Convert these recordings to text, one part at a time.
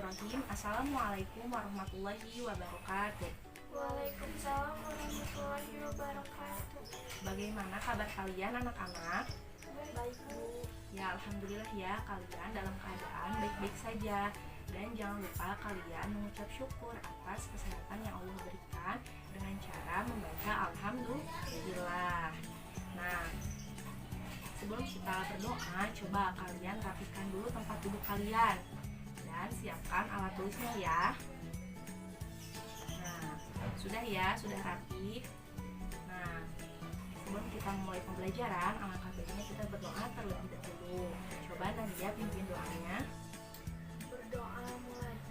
Bismillahirrahmanirrahim. Assalamualaikum warahmatullahi wabarakatuh. Waalaikumsalam warahmatullahi wabarakatuh. Bagaimana kabar kalian anak-anak? Baik, Bu. Ya, alhamdulillah ya, kalian dalam keadaan baik-baik saja. Dan jangan lupa kalian mengucap syukur atas kesehatan yang Allah berikan dengan cara membaca alhamdulillah. Nah, sebelum kita berdoa, coba kalian rapikan dulu tempat duduk kalian dan siapkan alat tulisnya ya. Nah, sudah ya, sudah rapi. Nah, sebelum kita mulai pembelajaran, alangkah baiknya kita berdoa terlebih dahulu. Coba Nadia pimpin doanya. Berdoa mulai.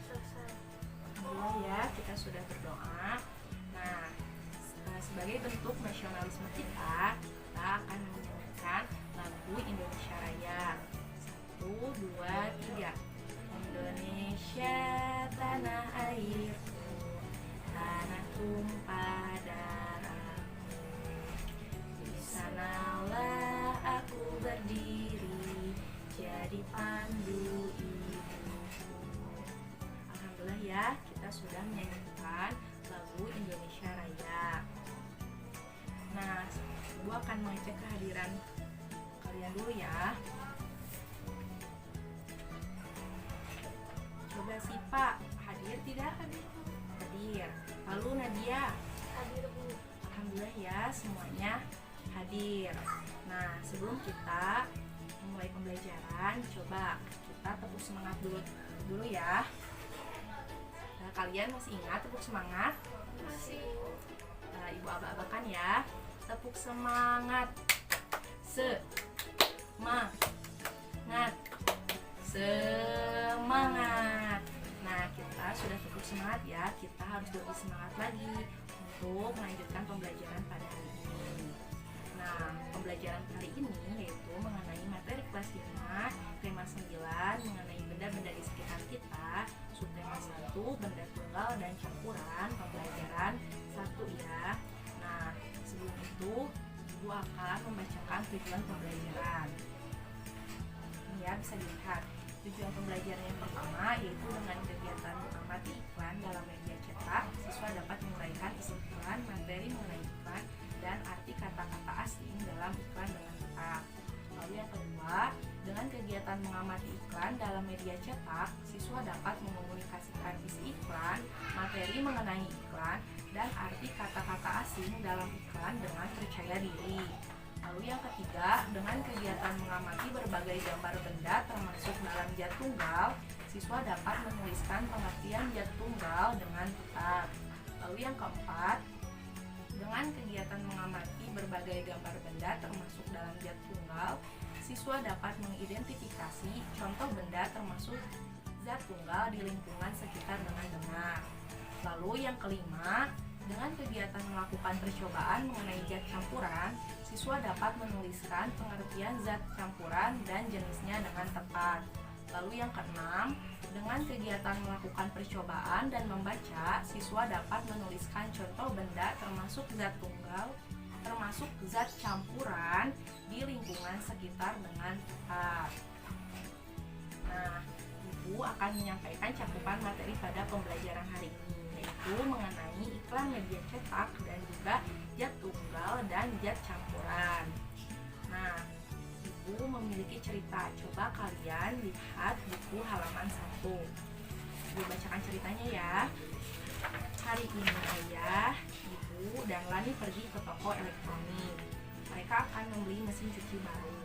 Selesai. Alhamdulillah ya, kita sudah berdoa. Nah, sebagai bentuk nasionalisme kita akan menyanyikan lagu Indonesia Raya. 1, 2, 3. Indonesia tanah airku, tanah tumpah darahku. Di sanalah aku berdiri, jadi pandu ibuku. Alhamdulillah ya, kita sudah menyanyikan lagu Indonesia Raya. Nah, Ibu akan mengecek kehadiran kalian dulu ya. Coba Sipa, hadir tidak? Hadir. Lalu Nadia? Hadir, Bu. Alhamdulillah ya, semuanya hadir. Nah, sebelum kita memulai pembelajaran, coba kita tepuk semangat dulu ya. Nah, kalian masih ingat tepuk semangat? Masih. Nah, Ibu aba-abakan ya. Tepuk semangat. Semangat. Semangat. Nah, kita sudah tepuk semangat ya. Kita harus lebih semangat lagi untuk melanjutkan pembelajaran pada hari ini. Nah, pembelajaran kali ini yaitu mengenai materi kelas 5, tema 9 mengenai benda-benda di sekitar kita, subtema 1 benda tunggal dan campuran, pembelajaran 1 ya. Nah, sebelum itu Ibu akan membacakan tujuan pembelajaran. Ini ya, bisa dilihat. Tujuan pembelajaran yang pertama yaitu dengan kegiatan mengamati iklan dalam media cetak, siswa dapat menguraikan isi iklan, materi mengenai iklan, dan arti kata-kata asing dalam iklan dengan tepat. Lalu yang kedua, dengan kegiatan mengamati iklan dalam media cetak, siswa dapat mengomunikasikan isi iklan, materi mengenai iklan, dan arti kata-kata asing dalam iklan dengan percaya diri. Lalu yang ketiga, dengan kegiatan mengamati berbagai gambar benda termasuk dalam zat tunggal, siswa dapat menuliskan pengertian zat tunggal dengan tepat. Lalu yang keempat, dengan kegiatan mengamati berbagai gambar benda termasuk dalam zat tunggal, siswa dapat mengidentifikasi contoh benda termasuk zat tunggal di lingkungan sekitar dengan benar. Lalu yang kelima, dengan kegiatan melakukan percobaan mengenai zat campuran, siswa dapat menuliskan pengertian zat campuran dan jenisnya dengan tepat. Lalu yang keenam, dengan kegiatan melakukan percobaan dan membaca, siswa dapat menuliskan contoh benda termasuk zat tunggal, termasuk zat campuran di lingkungan sekitar dengan tepat. Nah, Ibu akan menyampaikan cakupan materi pada pembelajaran hari ini, yaitu mengenai iklan media cetak dan juga zat tunggal dan zat campuran. Nah, Ibu memiliki cerita. Coba kalian lihat buku halaman 1. Ibu bacakan ceritanya ya. Hari ini Ayah, Ibu, dan Lani pergi ke toko elektronik. Mereka akan membeli mesin cuci baru.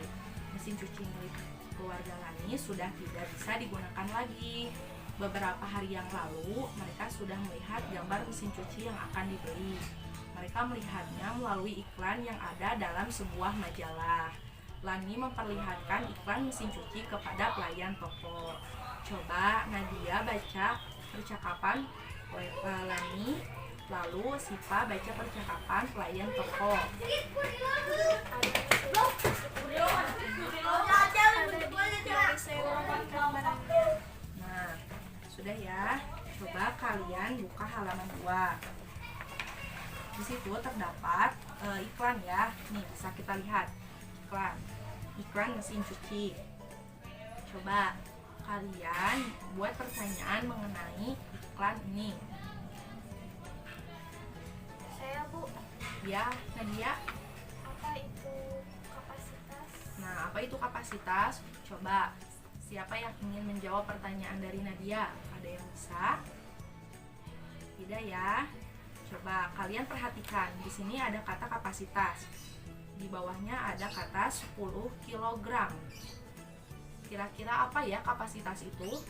Mesin cuci milik keluarga Lani sudah tidak bisa digunakan lagi. Beberapa hari yang lalu, mereka sudah melihat gambar mesin cuci yang akan dibeli. Mereka melihatnya melalui iklan yang ada dalam sebuah majalah. Lani memperlihatkan iklan mesin cuci kepada pelayan toko. Coba Nadia baca percakapan Lani, lalu Sipa baca percakapan pelayan toko. Nah, sudah ya. Coba kalian buka halaman 2. Di situ terdapat iklan ya. Nih bisa kita lihat iklan mesin cuci. Coba kalian buat pertanyaan mengenai iklan ini. Saya Bu, Ya, Nadia. apa itu kapasitas? Nah, apa itu kapasitas? Coba, siapa yang ingin menjawab pertanyaan dari Nadia? Ada yang bisa? Tidak ya? Coba kalian perhatikan, di sini ada kata kapasitas. Di bawahnya ada kata 10 kg. Kira-kira apa ya kapasitas itu?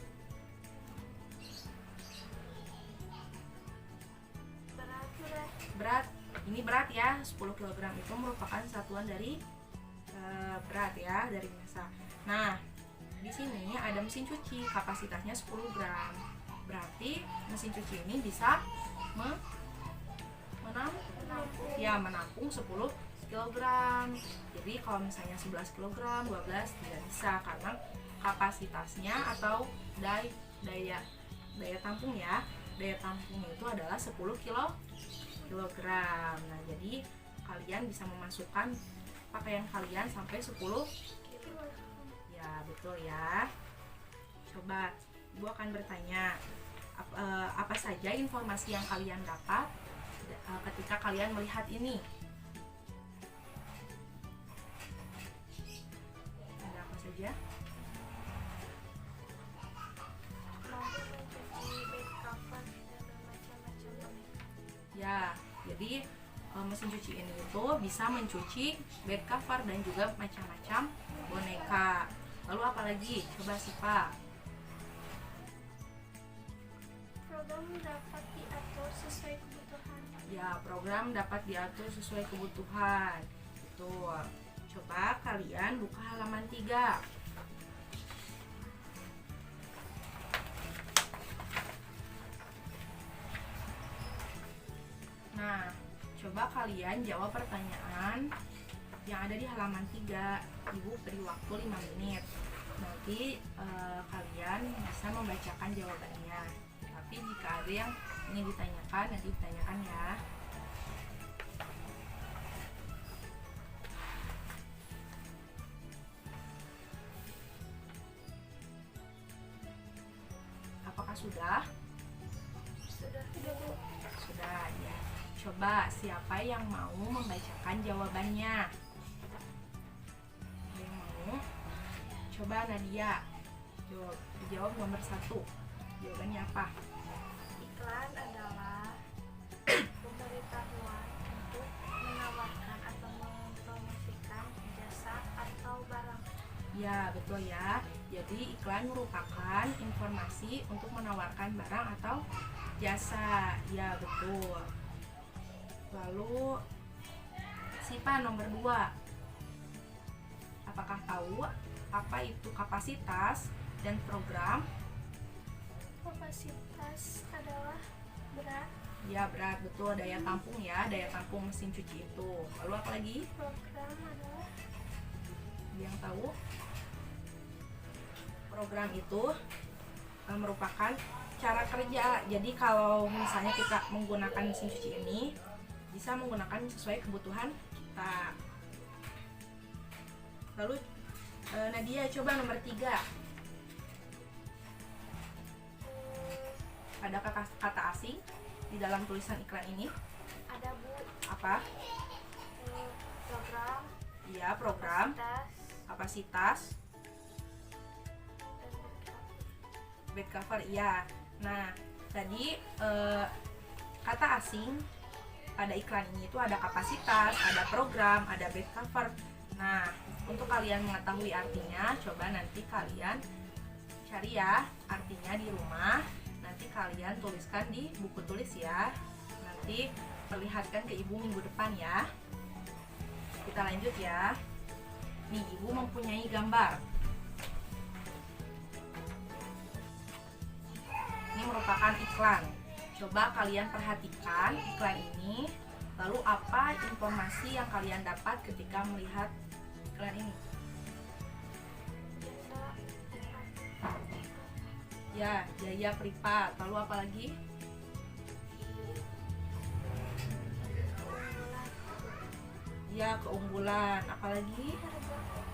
Berat. Ini berat ya, 10 kg itu merupakan satuan dari berat ya, dari massa. Nah, di sini ada mesin cuci, kapasitasnya 10 gram. Berarti mesin cuci ini bisa menampung 10 kg. Jadi kalau misalnya 11 kg, 12 tidak bisa karena kapasitasnya atau daya tampung ya. Daya tampung itu adalah 10 kg. Nah, jadi kalian bisa memasukkan pakaian kalian sampai 10. Ya, betul ya. Coba Ibu akan bertanya apa saja informasi yang kalian dapat ketika kalian melihat ini. Ada apa saja? Mampu mencuci bed cover dan bermacam-macam boneka. Ya, jadi mesin cuci ini itu bisa mencuci bed cover dan juga macam-macam boneka. Lalu apa lagi? Coba Sipa. Program dapat diatur sesuai kebutuhan. Ya, program dapat diatur sesuai kebutuhan. Betul. Coba kalian buka halaman 3. Nah, coba kalian jawab pertanyaan yang ada di halaman 3. Ibu beri waktu 5 menit. Nanti kalian bisa membacakan jawabannya. Tapi jika ada yang ingin ditanyakan, nanti ditanyakan ya. Apakah sudah? Sudah tidak Bu? Sudah ya. Coba siapa yang mau membacakan jawabannya? Ada yang mau? Coba Nadia. Dijawab nomor 1. Jawabannya apa? Iklan adalah pemberitahuan untuk menawarkan atau mempromosikan jasa atau barang. Ya, betul ya. Jadi iklan merupakan informasi untuk menawarkan barang atau jasa. Ya, betul. Lalu Sipa nomor 2. Apakah tahu apa itu kapasitas dan program? Kapasitas adalah berat, Ya, berat, betul. Daya tampung ya, daya tampung mesin cuci itu. Lalu apa lagi? program adalah Yang tahu? Program itu merupakan cara kerja. Jadi kalau misalnya kita menggunakan mesin cuci ini, bisa menggunakan sesuai kebutuhan kita. Lalu Nadia, coba nomor 3. Ada kata asing di dalam tulisan iklan ini? ada Bu, Apa? program, Iya, program, kapasitas, kapasitas, dan bed cover, iya. Nah, tadi kata asing pada iklan ini itu ada kapasitas, ada program, ada bed cover. Nah, untuk kalian mengetahui artinya, coba nanti kalian cari ya artinya di rumah. Nanti kalian tuliskan di buku tulis ya. Nanti perlihatkan ke ibu minggu depan ya. Kita lanjut ya. Nih, ibu mempunyai gambar. Ini merupakan iklan. Coba kalian perhatikan iklan ini. Lalu apa informasi yang kalian dapat ketika melihat iklan ini? Ya, Jaya Pripat. Lalu apa lagi? Ya, keunggulan. Apalagi?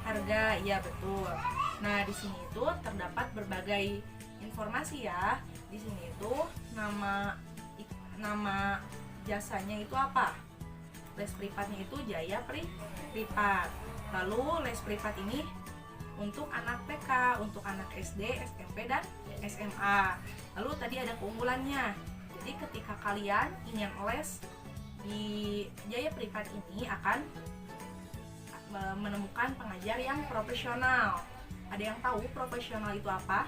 Harga. Ya, betul. Nah, di sini itu terdapat berbagai informasi ya. Di sini itu nama jasanya itu apa? Les privatnya itu Jaya Privat. Lalu les privat ini untuk anak TK, untuk anak SD, SMP, dan SMA. Lalu tadi ada keunggulannya. Jadi ketika kalian ingin les di Jaya Privat ini akan menemukan pengajar yang profesional. Ada yang tahu profesional itu apa?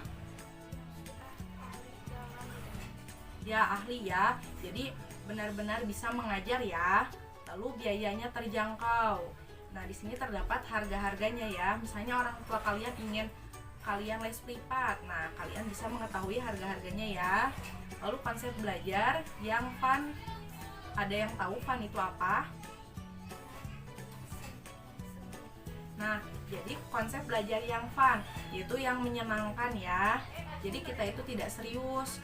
Ya, ahli ya. Jadi benar-benar bisa mengajar ya. Lalu biayanya terjangkau. Nah, di sini terdapat harga-harganya ya. Misalnya orang tua kalian ingin kalian les privat. Nah, kalian bisa mengetahui harga-harganya ya. Lalu konsep belajar yang fun. Ada yang tahu fun itu apa? Nah, jadi konsep belajar yang fun yaitu yang menyenangkan ya. Jadi kita itu tidak serius,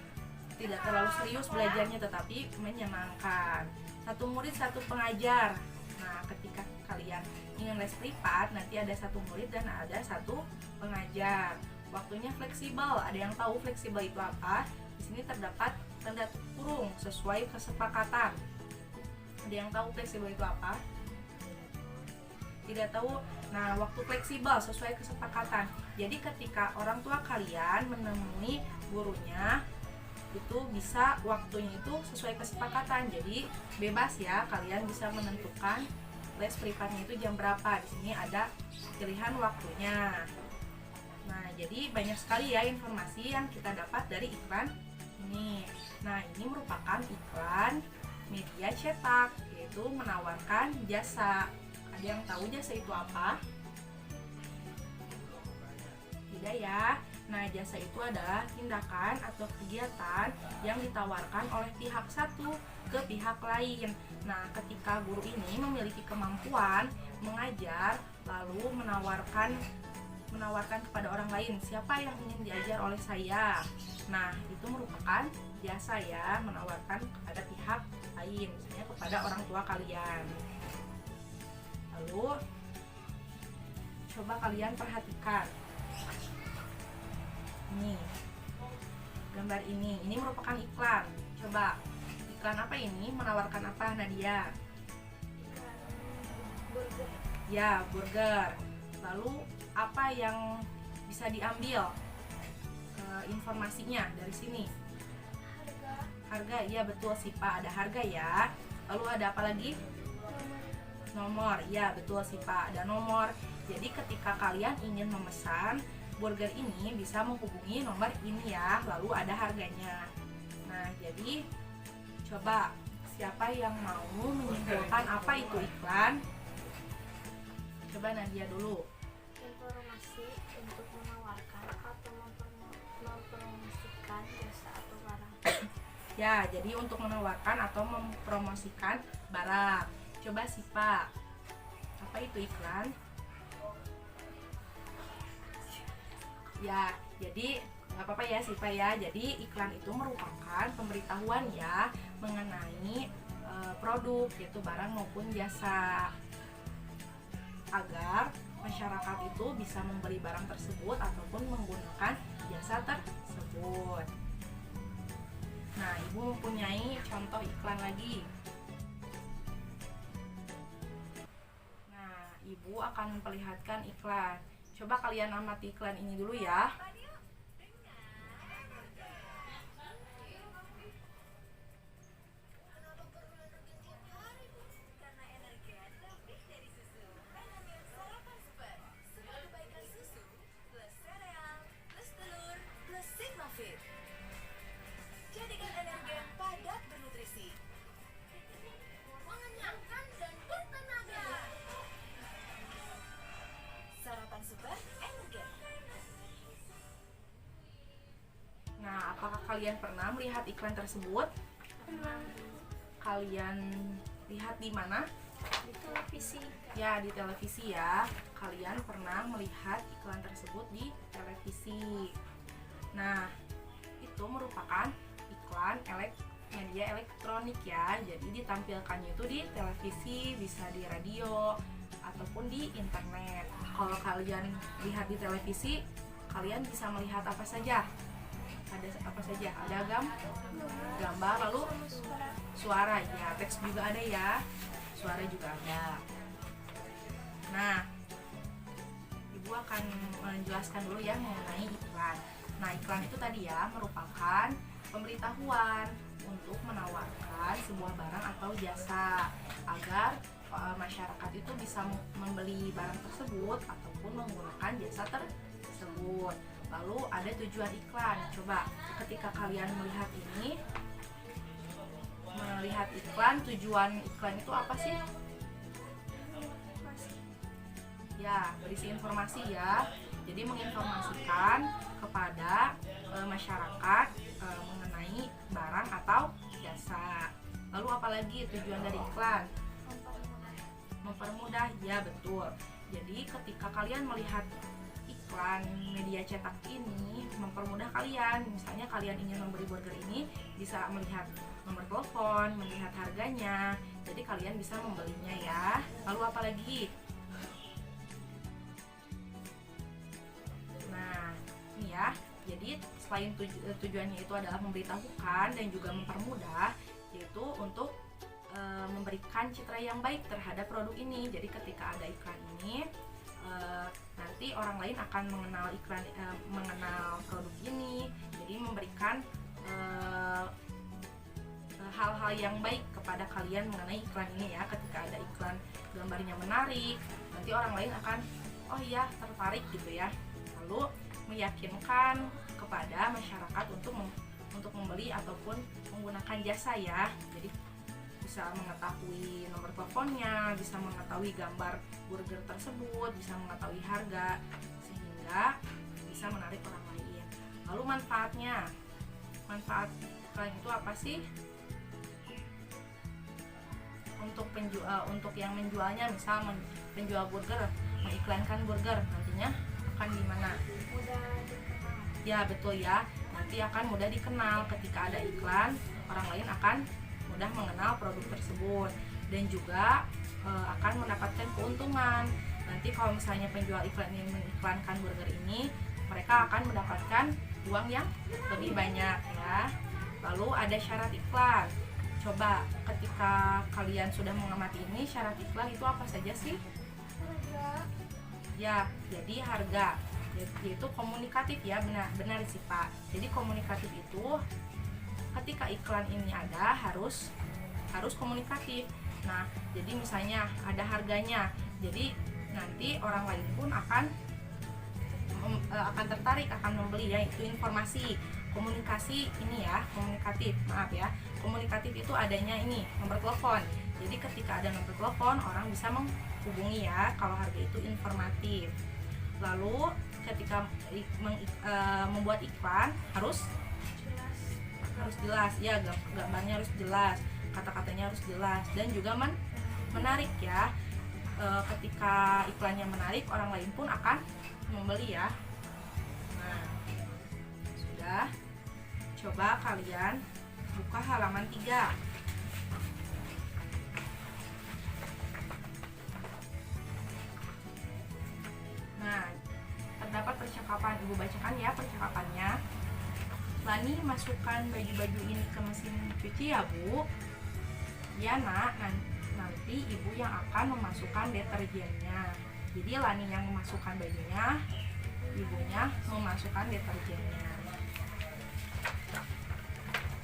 tidak terlalu serius belajarnya, tetapi menyenangkan. Satu murid satu pengajar. Nah, ketika kalian ingin les privat, nanti ada satu murid dan ada satu pengajar. Waktunya fleksibel. Ada yang tahu fleksibel itu apa? Di sini terdapat tanda kurung sesuai kesepakatan. Ada yang tahu fleksibel itu apa? Tidak tahu. Nah, waktu fleksibel sesuai kesepakatan. Jadi ketika orang tua kalian menemui gurunya, itu bisa waktunya itu sesuai kesepakatan. Jadi bebas ya, kalian bisa menentukan les privatnya itu jam berapa. Di sini ada pilihan waktunya. Nah, jadi banyak sekali ya informasi yang kita dapat dari iklan ini. Nah, ini merupakan iklan media cetak, yaitu menawarkan jasa. Ada yang tahu jasa itu apa? Tidak ya. Nah, jasa itu adalah tindakan atau kegiatan yang ditawarkan oleh pihak satu ke pihak lain. Nah, ketika guru ini memiliki kemampuan mengajar, lalu menawarkan kepada orang lain, siapa yang ingin diajar oleh saya. Nah, itu merupakan jasa ya, menawarkan kepada pihak lain, misalnya kepada orang tua kalian. Lalu coba kalian perhatikan ini gambar ini merupakan iklan. Coba iklan apa ini? Menawarkan apa, Nadia? Burger. Ya, burger. Lalu apa yang bisa diambil informasinya dari sini? Harga, ya betul sih Pak, ada harga ya. Lalu ada apa lagi? Nomor, ya betul sih Pak, ada nomor. Jadi ketika kalian ingin memesan burger ini bisa menghubungi nomor ini ya, lalu ada harganya. Nah, jadi coba siapa yang mau menyimpulkan apa itu iklan? Coba Nadia dulu. Informasi untuk menawarkan atau mempromosikan jasa atau barang. Ya, jadi untuk menawarkan atau mempromosikan barang. Coba Sipa, apa itu iklan? Ya, jadi nggak apa-apa ya Sipa ya. Jadi iklan itu merupakan pemberitahuan ya mengenai produk, yaitu barang maupun jasa, agar masyarakat itu bisa membeli barang tersebut ataupun menggunakan jasa tersebut. Nah, Ibu mempunyai contoh iklan lagi. Nah, Ibu akan memperlihatkan iklan. Coba kalian amati iklan ini dulu ya. Jadikan energen padat bernutrisi, mengenyangkan dan bertenaga. Sarapan super energen. Nah, apakah kalian pernah melihat iklan tersebut? Kalian lihat di mana? Di televisi. Ya, di televisi ya. Kalian pernah melihat iklan tersebut di televisi. Nah, itu merupakan iklan media elektronik ya. Jadi ditampilkannya itu di televisi, bisa di radio ataupun di internet. Kalau kalian lihat di televisi, kalian bisa melihat apa saja? Ada apa saja? Ada gambar, lalu suara, ya teks juga ada ya, suara juga ada. Nah, Ibu akan menjelaskan dulu ya mengenai iklan. Nah, iklan itu tadi ya merupakan pemberitahuan untuk menawarkan sebuah barang atau jasa agar masyarakat itu bisa membeli barang tersebut ataupun menggunakan jasa tersebut. Lalu ada tujuan iklan. Coba ketika kalian melihat ini, melihat iklan, tujuan iklan itu apa sih? Ya, berisi informasi ya. Jadi menginformasikan kepada masyarakat mengenai barang atau jasa. Lalu apalagi tujuan dari iklan? Mempermudah, ya betul. Jadi ketika kalian melihat iklan media cetak ini mempermudah kalian. Misalnya kalian ingin membeli burger ini, bisa melihat nomor telepon, melihat harganya. Jadi kalian bisa membelinya ya. Lalu apalagi? Nah, ini ya. Jadi selain tujuannya itu adalah memberitahukan dan juga mempermudah, yaitu untuk memberikan citra yang baik terhadap produk ini. Jadi ketika ada iklan ini, nanti orang lain akan mengenal produk ini. Jadi memberikan hal-hal yang baik kepada kalian mengenai iklan ini ya. Ketika ada iklan gambarnya menarik, nanti orang lain akan oh iya tertarik gitu ya. Lalu meyakinkan kepada masyarakat untuk membeli ataupun menggunakan jasa ya. Jadi bisa mengetahui nomor teleponnya, bisa mengetahui gambar burger tersebut, bisa mengetahui harga, sehingga bisa menarik orang lain. Lalu manfaatnya, manfaat iklan itu apa sih? Untuk yang menjualnya, misal penjual burger mengiklankan burger, nantinya akan gimana? Mudah dikenal. Ya betul ya, nanti akan mudah dikenal. Ketika ada iklan, orang lain akan mudah mengenal produk tersebut dan juga akan mendapatkan keuntungan. Nanti kalau misalnya penjual iklan yang mengiklankan burger ini, mereka akan mendapatkan uang yang lebih banyak ya. Lalu ada syarat iklan. Coba ketika kalian sudah mengamati ini, syarat iklan itu apa saja sih? Harga. Ya, jadi harga, yaitu komunikatif ya, benar sih Pak. Jadi komunikatif itu ketika iklan ini ada harus komunikatif. Nah, jadi misalnya ada harganya, jadi nanti orang lain pun akan tertarik, akan membeli ya. Itu informasi. Komunikasi ini ya, komunikatif, maaf ya. Komunikatif itu adanya ini nomor telepon. Jadi ketika ada nomor telepon, orang bisa menghubungi ya. Kalau harga itu informatif. Lalu ketika membuat iklan harus jelas ya, gambarnya harus jelas, kata-katanya harus jelas, dan juga menarik ya. Ketika iklannya menarik, orang lain pun akan membeli ya. Nah, sudah. Coba kalian buka halaman 3. Nah, terdapat percakapan. Ibu bacakan ya percakapannya. Lani masukkan baju-baju ini ke mesin cuci ya Bu. Ya nak, nanti ibu yang akan memasukkan deterjennya. Jadi Lani yang memasukkan bajunya, ibunya memasukkan deterjennya.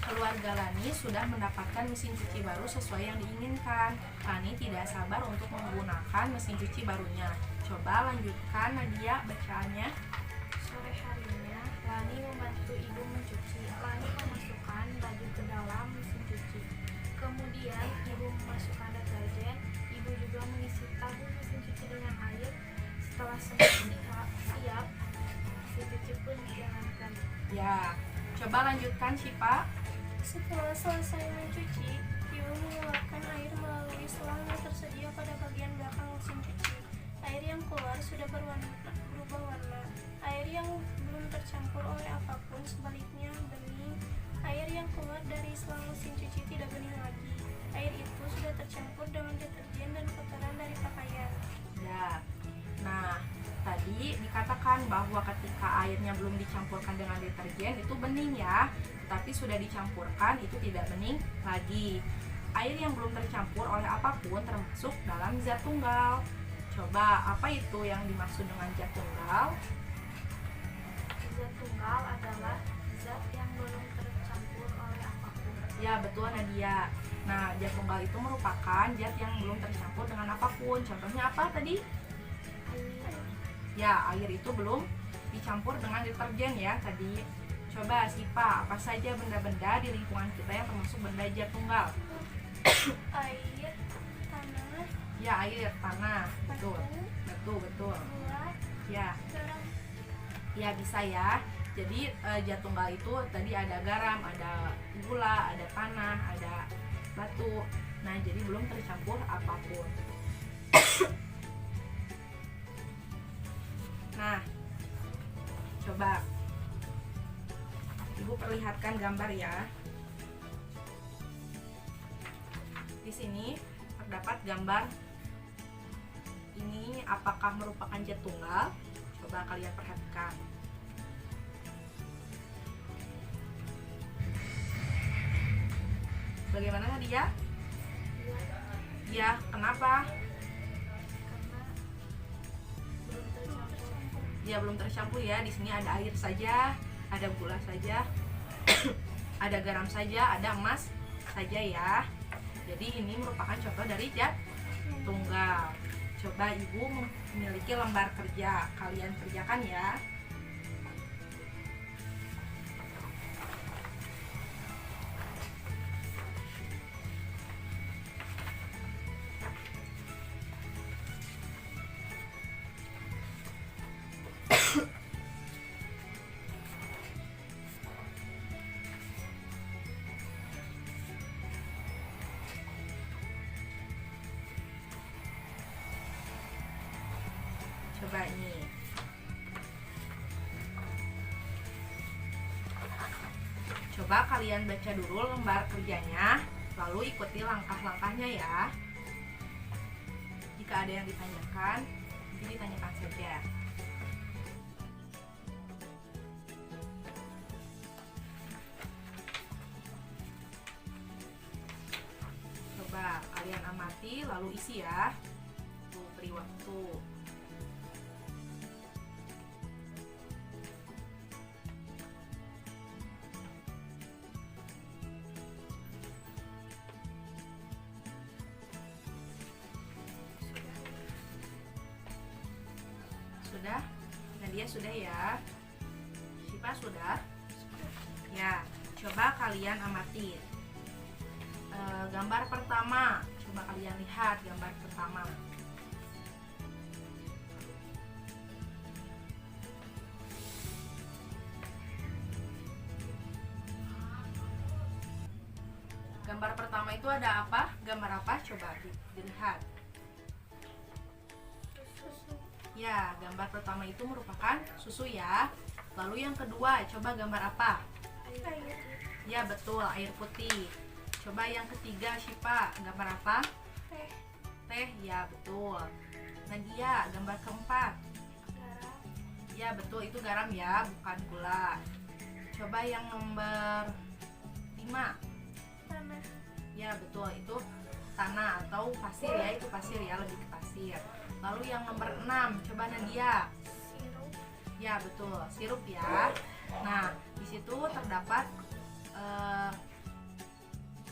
Keluarga Lani sudah mendapatkan mesin cuci baru sesuai yang diinginkan. Lani tidak sabar untuk menggunakan mesin cuci barunya. Coba lanjutkan Nadia bacaannya. Sore harinya, Lani membantu ibu mencuci. Lani memasukkan baju ke dalam mesin cuci. Kemudian ibu memasukkan deterjen. Ibu juga mengisi tabung mesin cuci dengan air. Setelah semua siap, mesin cuci pun dijalankan. Ya, coba lanjutkan Syifa. Setelah selesai mencuci, ibu mengeluarkan air melalui selang yang tersedia pada bagian belakang mesin cuci. Air yang keluar sudah berubah warna. Air yang belum tercampur oleh apapun, sebaliknya bening. Air yang keluar dari selang mesin cuci tidak bening lagi. Air itu sudah tercampur dengan deterjen dan kotoran dari pakaian. Ya. Nah, tadi dikatakan bahwa ketika airnya belum dicampurkan dengan deterjen itu bening ya, tapi sudah dicampurkan itu tidak bening lagi. Air yang belum tercampur oleh apapun termasuk dalam zat tunggal. Coba apa itu yang dimaksud dengan zat tunggal? Zat tunggal adalah zat yang belum tercampur oleh apapun. Ya betul Nadia. Nah, zat tunggal itu merupakan zat yang belum tercampur dengan apapun. Contohnya apa tadi? Ya, air itu belum dicampur dengan deterjen ya tadi. Coba Sipa, apa saja benda-benda di lingkungan kita yang termasuk benda zat tunggal? Air, tanah, Ya, air, tanah. Betul. Betul. gula, Ya, garam. ya bisa ya. Jadi zat tunggal itu tadi ada garam, ada gula, ada tanah, ada batu. Nah, jadi belum tercampur apapun. Nah, coba Ibu perlihatkan gambar ya. Di sini terdapat gambar ini apakah merupakan zat tunggal? Coba kalian perhatikan. Bagaimana Nadia? Ya, kenapa? Karena belum tercampur. Ya belum tercampur ya. Di sini ada air saja, ada gula saja, ada garam saja, ada emas saja ya. Jadi ini merupakan contoh dari zat tunggal. Coba Ibu memiliki lembar kerja, kalian kerjakan ya. Coba ini. Coba kalian baca dulu lembar kerjanya, lalu ikuti langkah-langkahnya ya. Jika ada yang ditanyakan, nanti ditanyakan saja. Coba kalian amati lalu isi ya. Tuh, beri waktu. Sudah? Nadia sudah ya? Sipa sudah? Ya, coba kalian amati. Gambar pertama, coba kalian lihat gambar pertama. Gambar pertama itu ada apa? Gambar apa? Coba dilihat. Susu. Ya, gambar pertama itu merupakan susu ya. Lalu yang kedua, coba gambar apa? Air. Ya, betul, air putih. Coba yang ketiga, Syifa, gambar apa? Teh. Teh, ya betul. Nadia, gambar keempat. Garam. Ya, betul, itu garam ya, bukan gula. Coba yang nomor 5. Tanah. Ya, betul, itu tanah atau pasir ya, itu pasir ya, lebih ke pasir. Lalu yang nomor 6, coba Nadia. Sirup. Ya, betul, sirup ya. Nah, di situ terdapat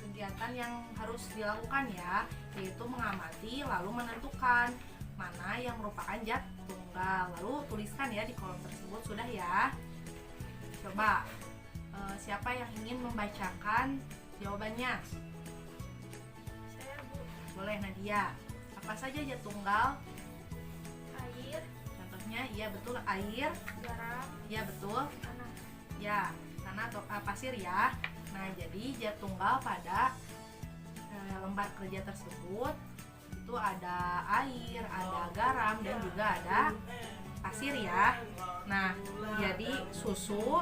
kegiatan yang harus dilakukan ya, yaitu mengamati lalu menentukan mana yang merupakan zat tunggal. Lalu tuliskan ya di kolom tersebut, sudah ya. Coba siapa yang ingin membacakan jawabannya? Saya, Bu. Boleh Nadia. Apa saja zat tunggal? Air. Contohnya, iya betul, air. Garam. Ya betul. Tanah. Ya, tanah atau pasir ya. Nah, jadi zat tunggal pada lembar kerja tersebut itu ada air, ada garam, dan juga ada pasir ya. Nah, jadi susu,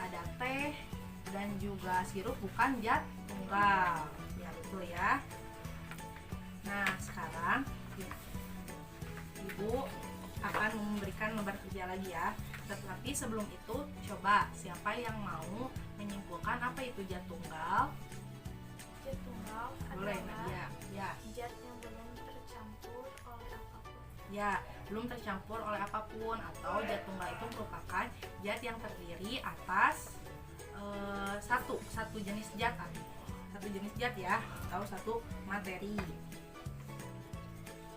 ada teh, dan juga sirup bukan zat tunggal. Ya, betul ya. Nah, sekarang Ibu akan memberikan lembar kerja lagi ya. Tetapi sebelum itu, coba siapa yang mau menyimpulkan apa itu zat tunggal? Zat tunggal Boleh adalah Nadia. Ya, zat yang belum tercampur oleh apapun. ya, belum tercampur oleh apapun, atau zat tunggal itu merupakan zat yang terdiri atas satu jenis zat, satu jenis zat ya, atau satu materi.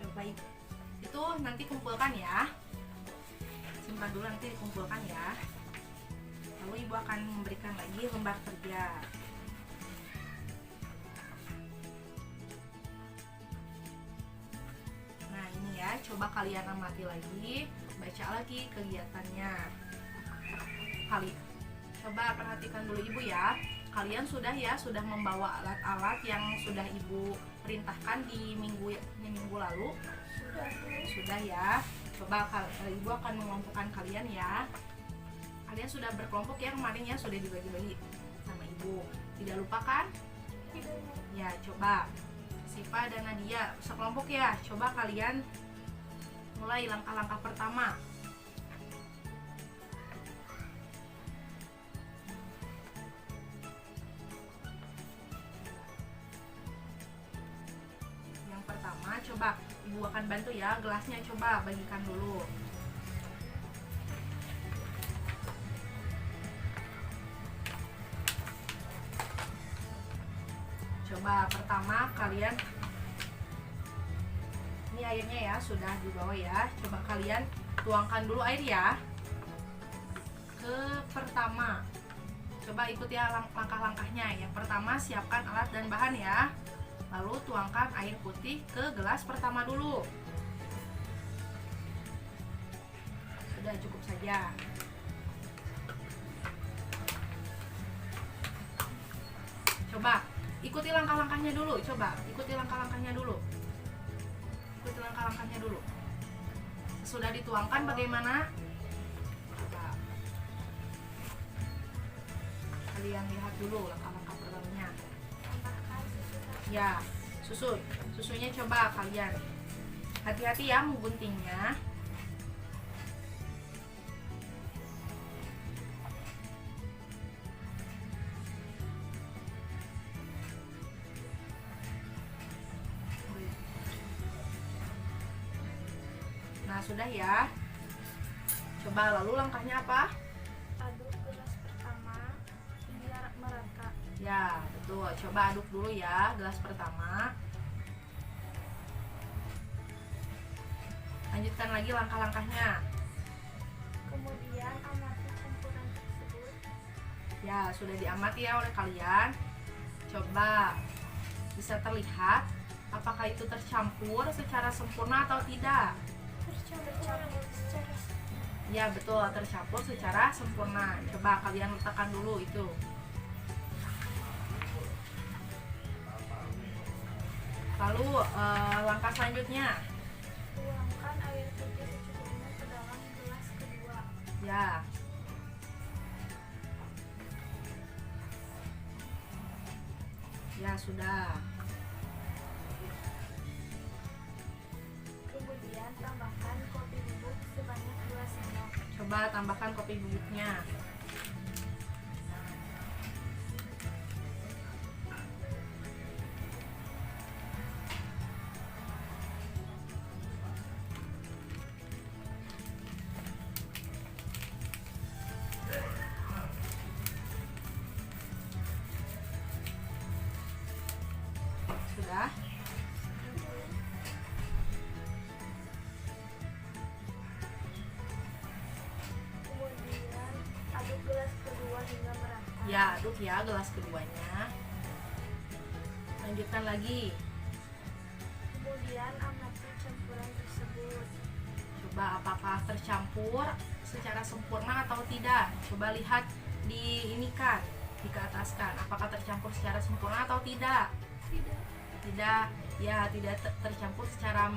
Coba itu nanti kumpulkan ya, simpan dulu, nanti dikumpulkan ya. Lalu ibu akan memberikan lagi lembar kerja. Nah ini ya, coba kalian amati lagi, baca lagi kegiatannya. Coba perhatikan dulu ibu ya. Kalian sudah membawa alat-alat yang sudah ibu perintahkan di minggu lalu. Sudah ya. Coba ibu akan mengelompokkan kalian ya. Kalian sudah berkelompok ya kemarin ya, sudah dibagi-bagi sama ibu. Tidak lupa kan? Tidak. Ya, coba Siva dan Nadia sekelompok ya. Coba kalian mulai langkah-langkah pertama. Yang pertama, coba ibu akan bantu ya, gelasnya coba bagikan dulu. Coba pertama kalian, ini airnya ya sudah dibawa ya. Coba kalian tuangkan dulu air ya ke pertama. Coba ikuti ya langkah-langkahnya. Yang pertama, siapkan alat dan bahan ya. Lalu tuangkan air putih ke gelas pertama dulu. Sudah cukup saja. Coba ikuti langkah-langkahnya dulu. Coba ikuti langkah-langkahnya dulu. Ikuti langkah-langkahnya dulu. Sudah dituangkan bagaimana? Coba kalian lihat dulu langkah-langkah pertamanya. Tambahkan susu. Ya, susunya coba kalian hati-hati ya mengguntingnya. Nah, sudah ya. Coba lalu langkahnya apa? Aduk gelas pertama biar merata. Ya, betul. Coba aduk dulu ya gelas pertama. Lanjutkan lagi langkah-langkahnya. Kemudian amati campuran tersebut. Ya, sudah diamati ya oleh kalian. Coba bisa terlihat apakah itu tercampur secara sempurna atau tidak. Tercampur secara Ya, betul, tercampur secara sempurna. Coba kalian letakkan dulu itu. Lalu langkah selanjutnya. tuangkan air putih secukupnya ke dalam gelas kedua. Ya. Ya, sudah. Kemudian tambahkan kopi bubuk sebanyak 2 sendok. Coba tambahkan kopi bubuknya. Sudah. Kemudian aduk gelas kedua hingga merata. Ya, aduk ya gelas keduanya. Lanjutkan lagi. Kemudian amati campuran tersebut. Coba apakah tercampur secara sempurna atau tidak. Coba lihat di ini kan, di ke atas kan. Apakah tercampur secara sempurna atau tidak? Tidak. Tidak. Ya, tidak tercampur secara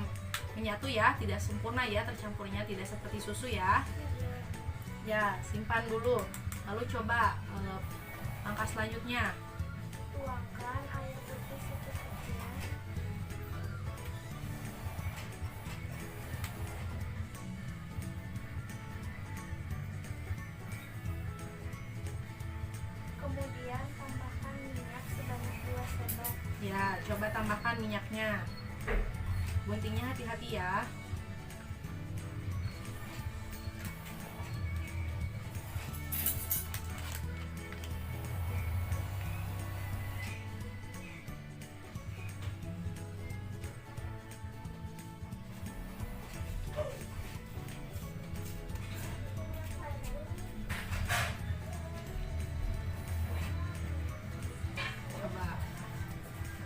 menyatu ya, tidak sempurna ya tercampurnya, tidak seperti susu ya. Tidak. Ya, simpan dulu. Lalu coba langkah selanjutnya. Tuangkan air putih secukupnya. Kemudian tambahkan minyak sebanyak 2 sendok. Ya, coba tambahkan minyaknya. Guntingnya hati-hati ya. Coba.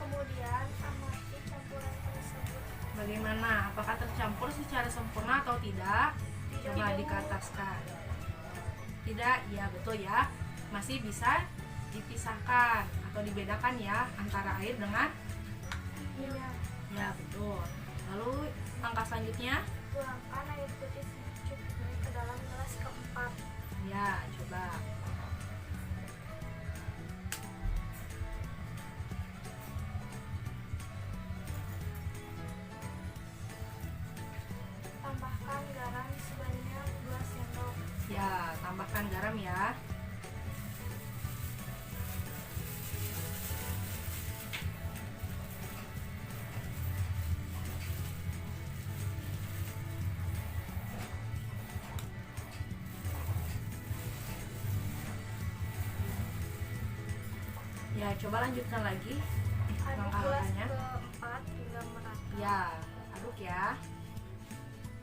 Kemudian amati campuran tersebut. Bagaimana? Apakah tercampur secara sempurna atau tidak? Coba Tidak. dikataskan. Tidak, ya betul ya. Masih bisa dipisahkan atau dibedakan ya antara air dengan Minyak. ya betul. Lalu langkah selanjutnya, Tuangkan air putih secukupnya ke dalam gelas keempat. ya coba. Tambahkan garam sebanyak 2 sendok. Ya, tambahkan garam ya. Ya, coba lanjutkan lagi Aduk gelas langkah-langkahnya. keempat hingga merata. Ya, aduk ya.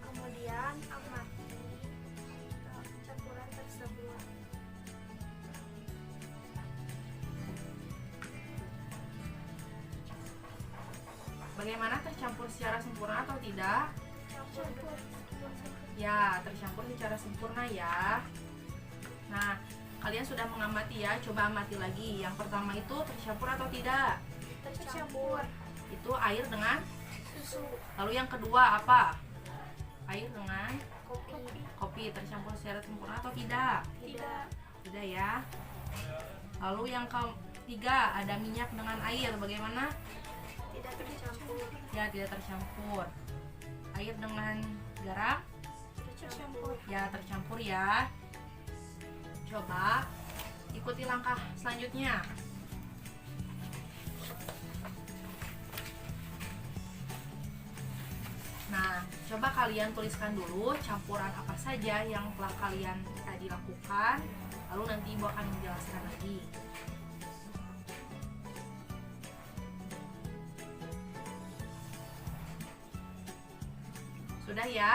Kemudian amati campuran tersebut. Bagaimana, tercampur secara sempurna atau tidak? Campur. Ya, tercampur secara sempurna ya. Nah, kalian sudah mengamati ya, coba amati lagi. Yang pertama itu tercampur atau tidak? Tercampur. Itu air dengan Susu. lalu yang kedua apa? Air dengan Kopi. kopi tercampur secara sempurna atau tidak? Tidak. Tidak ya. Lalu yang ketiga ada minyak dengan air, bagaimana? Tidak tercampur. Ya, tidak tercampur. Air dengan garam? Tercampur. Ya, tercampur ya. Coba ikuti langkah selanjutnya. Nah, coba kalian tuliskan dulu campuran apa saja yang telah kalian tadi lakukan, lalu nanti Ibu akan menjelaskan lagi. Sudah ya?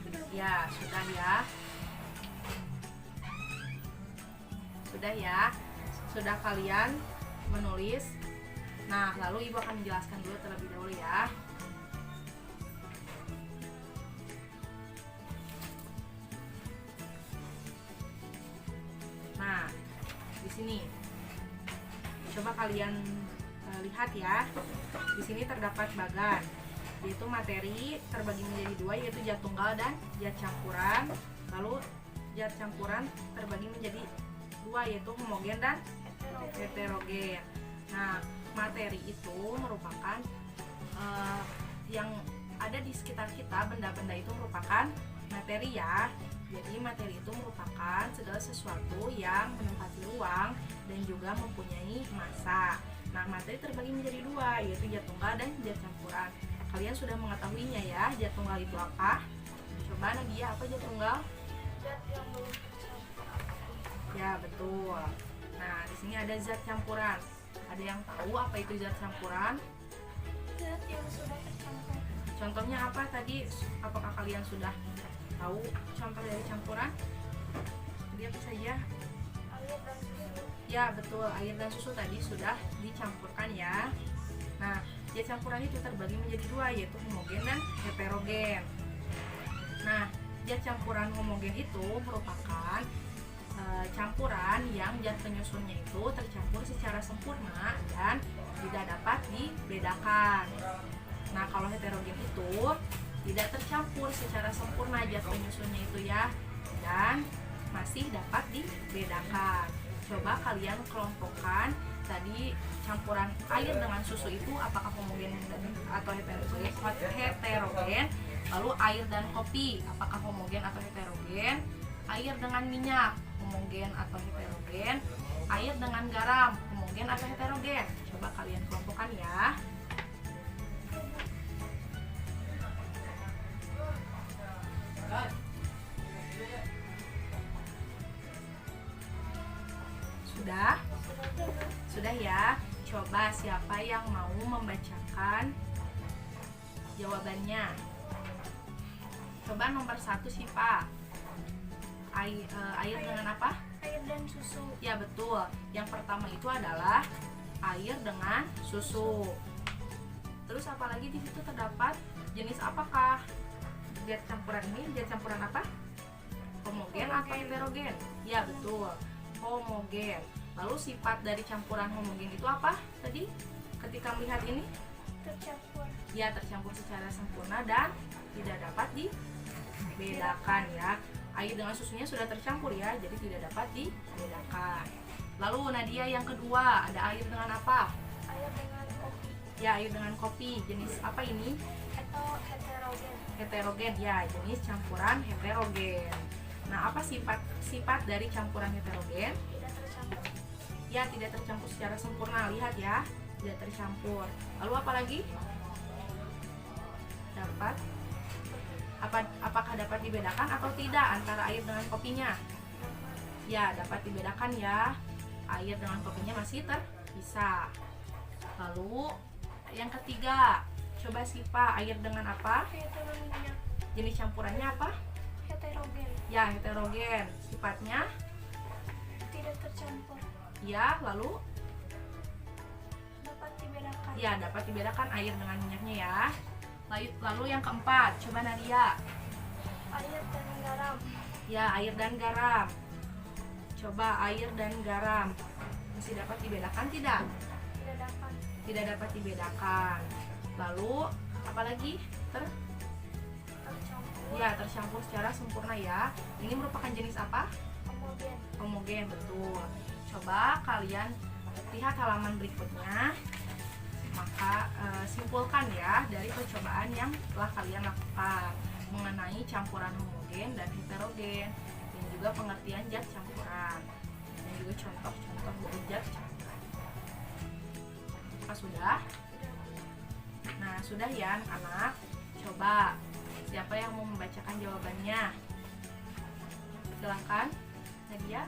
Sudah. Ya, sudah ya. Sudah ya. Sudah kalian menulis. Nah, lalu Ibu akan menjelaskan dulu terlebih dahulu ya. Nah, di sini coba kalian lihat ya. Di sini terdapat bagan, yaitu materi terbagi menjadi dua, yaitu zat tunggal dan zat campuran. Lalu zat campuran terbagi menjadi dua, yaitu homogen dan heterogen. Nah, materi itu merupakan yang ada di sekitar kita, benda-benda itu merupakan materi ya. Jadi materi itu merupakan segala sesuatu yang menempati ruang dan juga mempunyai massa. Nah, materi terbagi menjadi dua, yaitu zat tunggal dan zat campuran. Kalian sudah mengetahuinya ya, zat tunggal itu apa? Coba Nadia, apa zat tunggal? Zat yang belum tercampur. Ya, betul. Nah, di sini ada zat campuran. Ada yang tahu apa itu zat campuran? Zat yang sudah tercampur. Contohnya apa tadi? Apakah kalian sudah tahu contoh dari campuran? Tadi apa saja? Air dan susu. Ya, betul. Air dan susu tadi sudah dicampurkan ya. Nah, zat campuran itu terbagi menjadi dua, yaitu homogen dan heterogen. Nah, zat campuran homogen itu merupakan campuran yang zat penyusunnya itu tercampur secara sempurna dan tidak dapat dibedakan. Nah, kalau heterogen itu tidak tercampur secara sempurna zat penyusunnya itu ya, dan masih dapat dibedakan. Coba kalian kelompokkan tadi campuran air dengan susu itu apakah homogen atau heterogen. Lalu air dan kopi apakah homogen atau heterogen. Air dengan minyak homogen atau heterogen. air dengan garam, homogen atau heterogen? Coba kalian kelompokkan ya. Sudah? Sudah ya. Coba siapa yang mau membacakan jawabannya? Coba nomor 1 Sipa. Air dengan apa? Air dan susu. Ya betul. Yang pertama itu adalah air dengan susu. Terus apalagi di situ terdapat jenis apakah? Zat campuran ini zat campuran apa? Homogen atau heterogen? Ya betul. Homogen. Lalu sifat dari campuran homogen itu apa tadi? Ketika melihat ini? Tercampur. Ya, tercampur secara sempurna dan tidak dapat dibedakan ya. Air dengan susunya sudah tercampur ya, jadi tidak dapat dibedakan. Lalu Nadia yang kedua, ada air dengan apa? Air dengan kopi. Ya, air dengan kopi. Jenis apa ini? Atau heterogen. Heterogen ya, jenis campuran heterogen. Nah, apa sifat dari campuran heterogen? Tidak tercampur. Ya, tidak tercampur secara sempurna. Lihat ya, tidak tercampur. Lalu apa lagi? Dapat apakah dapat dibedakan atau tidak antara air dengan kopinya? Ya, dapat dibedakan ya. Air dengan kopinya masih terpisah. Lalu yang ketiga, coba Sipa, air dengan apa? Air dengan minyak. Jenis campurannya apa? Heterogen. Ya, heterogen. Sifatnya? Tidak tercampur. Ya, lalu? Dapat dibedakan. Ya, dapat dibedakan air dengan minyaknya ya. Lalu yang keempat, coba Nadia. Air dan garam. Ya, air dan garam. Coba air dan garam. Masih dapat dibedakan tidak? Tidak dapat. Tidak dapat dibedakan. Lalu, apalagi? Tercampur. Ya, tercampur secara sempurna ya. Ini merupakan jenis apa? Homogen. Homogen, betul. Coba kalian lihat halaman berikutnya. Maka simpulkan ya dari percobaan yang telah kalian lakukan mengenai campuran homogen dan heterogen, dan juga pengertian zat campuran, dan juga contoh-contoh dari zat campuran. Apa sudah? Nah, sudah ya anak-anak. Coba siapa yang mau membacakan jawabannya? Silakan Nadia.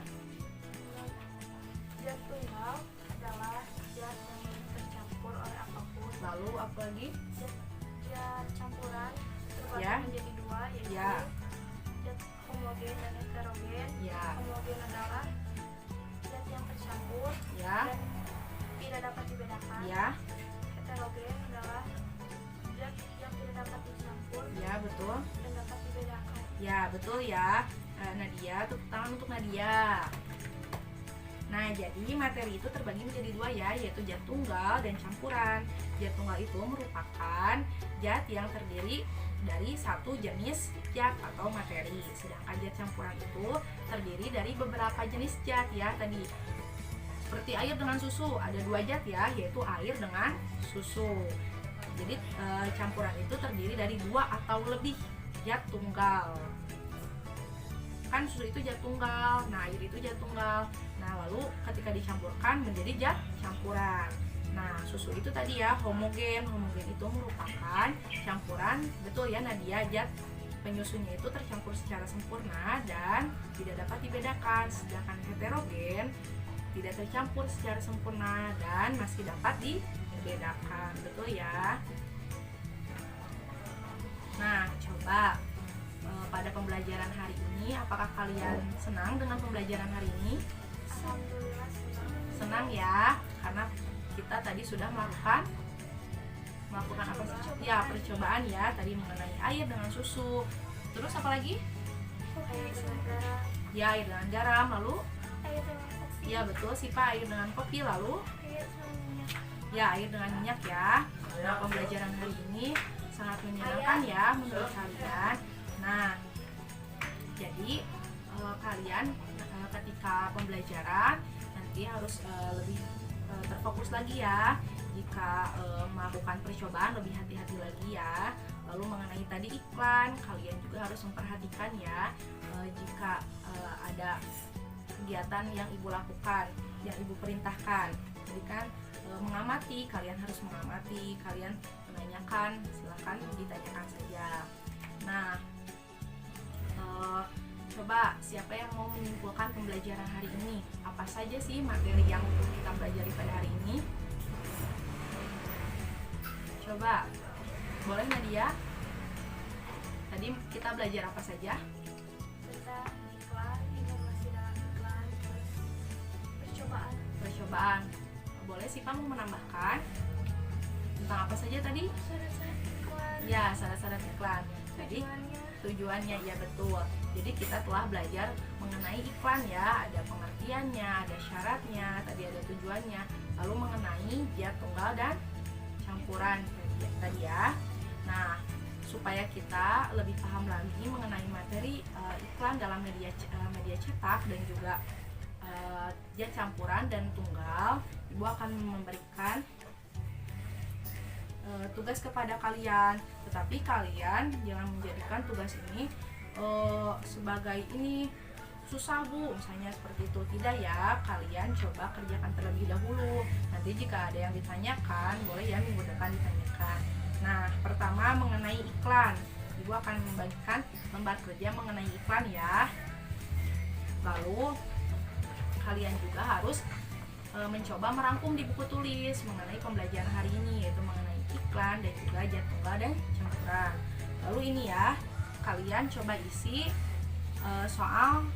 Zat tunggal adalah zat yang tercampur oleh apapun. Lalu apa lagi? Zat campuran terbagi Ya. menjadi dua, yaitu Ya. zat homogen dan heterogen. Ya. Homogen adalah zat yang tercampur Ya. dan tidak dapat dibedakan. Ya. Heterogen adalah zat yang tidak dapat dicampur Ya, betul. dan dapat dibedakan. Ya, betul ya. Nadia, tepuk tangan untuk Nadia. Nah, jadi materi itu terbagi menjadi dua ya, yaitu zat tunggal dan campuran. Zat tunggal itu merupakan zat yang terdiri dari satu jenis zat atau materi. Sedangkan zat campuran itu terdiri dari beberapa jenis zat ya tadi. Seperti air dengan susu, ada dua zat ya, yaitu air dengan susu. Jadi campuran itu terdiri dari dua atau lebih zat tunggal. Kan susu itu zat tunggal, nah air itu zat tunggal. Nah, lalu ketika dicampurkan menjadi zat campuran. Nah, susu itu tadi ya homogen. Homogen itu merupakan campuran, betul ya Nadia, zat penyusunnya itu tercampur secara sempurna dan tidak dapat dibedakan. Sedangkan heterogen tidak tercampur secara sempurna dan masih dapat dibedakan, betul ya. Nah, coba pada pembelajaran hari ini, apakah kalian senang dengan pembelajaran hari ini? Alhamdulillah senang. Senang ya, karena kita tadi sudah melakukan apa sih? Ya, percobaan ya, tadi mengenai air dengan susu. Terus apa lagi? Air dengan garam. Ya, air dengan garam, lalu Air dengan kopi. ya betul Sipa, air dengan kopi, lalu Air dengan minyak. ya air dengan minyak ya. Nah, pembelajaran hari ini sangat menyenangkan ya menurut kalian. Nah, jadi kalian ketika pembelajaran nanti harus lebih terfokus lagi ya. Jika melakukan percobaan lebih hati-hati lagi ya. Lalu mengenai tadi iklan, kalian juga harus memperhatikan ya jika ada kegiatan yang ibu lakukan. yang ibu perintahkan. Jadi kan mengamati, kalian harus mengamati, kalian menanyakan, silahkan ditanyakan saja. Nah, coba siapa yang mau menyimpulkan pembelajaran hari ini? Apa saja sih materi yang kita pelajari pada hari ini? Coba, boleh Nadia? Tadi kita belajar apa saja? Tentang iklan, informasi dalam iklan, terus percobaan. Percobaan. Boleh sih kamu menambahkan? Tentang apa saja tadi? Syarat-syarat iklan. Ya, syarat-syarat iklan. Jadi Tujuannya. tujuannya ya betul. Jadi kita telah belajar mengenai iklan ya, ada pengertiannya, ada syaratnya, tadi ada tujuannya, lalu mengenai zat tunggal dan campuran tadi ya. Nah, supaya kita lebih paham lagi mengenai materi iklan dalam media cetak dan juga zat campuran dan tunggal, Ibu akan memberikan tugas kepada kalian, tetapi kalian jangan menjadikan tugas ini sebagai ini susah Bu, misalnya seperti itu. Tidak ya, kalian coba kerjakan terlebih dahulu. Nanti jika ada yang ditanyakan, boleh ya minggu depan ditanyakan. Nah, pertama mengenai iklan, Ibu akan membagikan lembar kerja mengenai iklan ya. Lalu kalian juga harus mencoba merangkum di buku tulis mengenai pembelajaran hari ini, yaitu mengenai iklan dan juga zat tunggal dan campuran. Lalu ini ya, kalian coba isi soal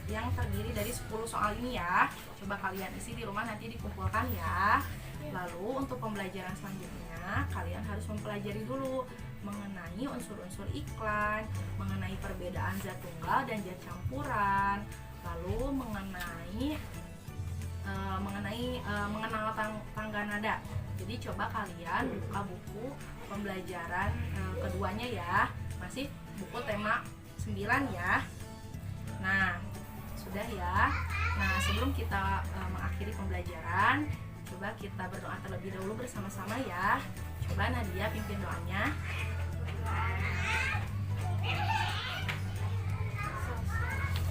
yang terdiri dari 10 soal ini ya. Coba kalian isi di rumah, nanti dikumpulkan ya. Lalu untuk pembelajaran selanjutnya, kalian harus mempelajari dulu mengenai unsur-unsur iklan, mengenai perbedaan zat tunggal dan zat campuran, lalu mengenal tangga nada. Jadi coba kalian buka buku pembelajaran keduanya ya, masih buku tema 9 ya. Nah, sudah ya. Nah, sebelum kita mengakhiri pembelajaran, coba kita berdoa terlebih dahulu bersama-sama ya. Coba Nadia pimpin doanya.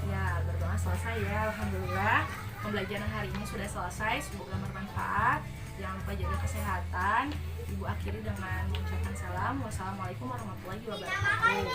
Ya, berdoa selesai ya. Alhamdulillah, pembelajaran hari ini sudah selesai. Semoga bermanfaat. Jangan lupa jaga kesehatan. Ibu akhiri dengan mengucapkan salam. Wassalamualaikum warahmatullahi wabarakatuh.